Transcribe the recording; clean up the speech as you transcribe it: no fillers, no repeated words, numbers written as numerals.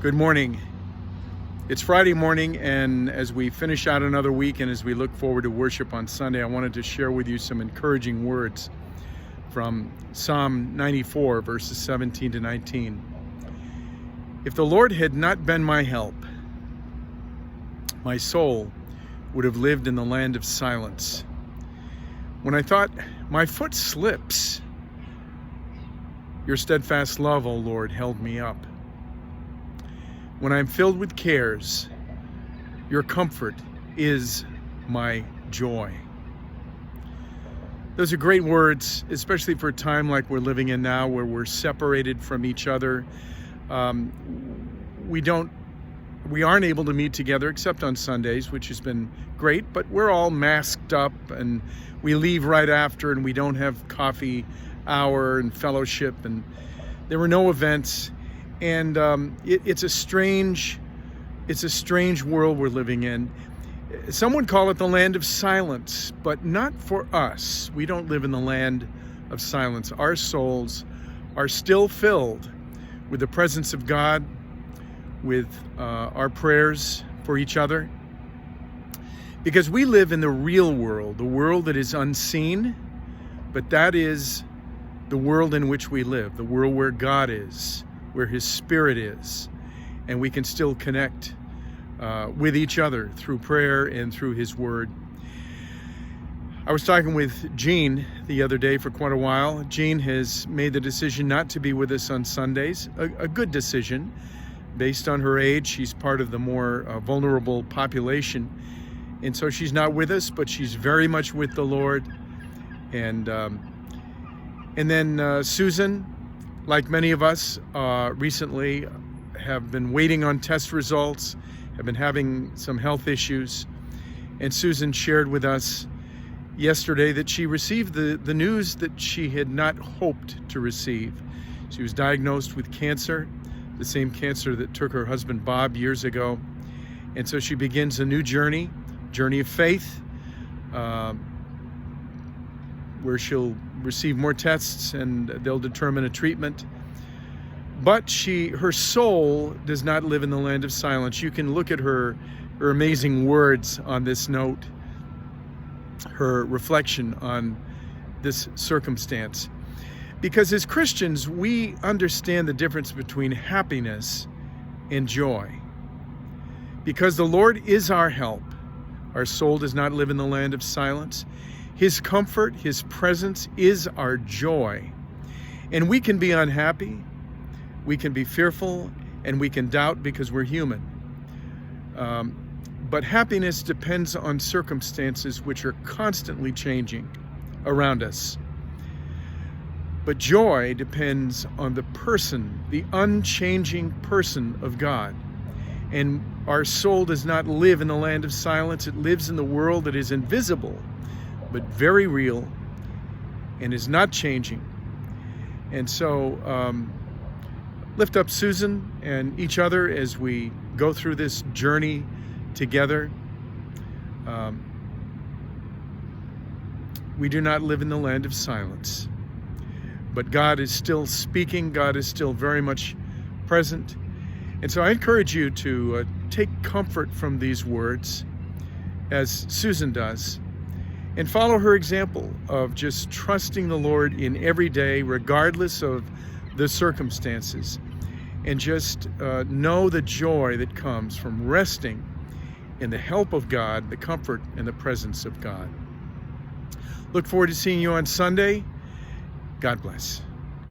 Good morning. It's Friday morning, and as we finish out another week and as we look forward to worship on Sunday, I wanted to share with you some encouraging words from Psalm 94, verses 17 to 19. If the Lord had not been my help, my soul would have lived in the land of silence. When I thought, my foot slips, your steadfast love, O Lord, held me up. When I'm filled with cares, your comfort is my joy. Those are great words, especially for a time like we're living in now, where we're separated from each other. We aren't able to meet together except on Sundays, which has been great, but we're all masked up and we leave right after, and we don't have coffee hour and fellowship, and there were no events. And it's a strange world we're living in. Some would call it the land of silence, but not for us. We don't live in the land of silence. Our souls are still filled with the presence of God, with our prayers for each other, because we live in the real world, the world that is unseen, but that is the world in which we live, the world where God is, where His Spirit is, and we can still connect with each other through prayer and through His Word. I was talking with Jean the other day for quite a while. Jean has made the decision not to be with us on Sundays, a good decision. Based on her age, she's part of the more vulnerable population, and so she's not with us, but she's very much with the Lord. And then Susan, like many of us, recently have been waiting on test results, have been having some health issues. And Susan shared with us yesterday that she received the news that she had not hoped to receive. She was diagnosed with cancer, the same cancer that took her husband Bob years ago. And so she begins a new journey of faith, where she'll receive more tests and they'll determine a treatment. But her soul does not live in the land of silence. You can look at her amazing words on this note, her reflection on this circumstance. Because as Christians, we understand the difference between happiness and joy. Because the Lord is our help, our soul does not live in the land of silence. His comfort, His presence is our joy. And we can be unhappy, we can be fearful, and we can doubt because we're human. But happiness depends on circumstances which are constantly changing around us. But joy depends on the person, the unchanging person of God. And our soul does not live in the land of silence. It lives in the world that is invisible, but very real, and is not changing. And so lift up Susan and each other as we go through this journey together. We do not live in the land of silence, but God is still speaking. God is still very much present. And so I encourage you to take comfort from these words, as Susan does, and follow her example of just trusting the Lord in every day, regardless of the circumstances, and just know the joy that comes from resting in the help of God, the comfort and the presence of God. Look forward to seeing you on Sunday. God bless.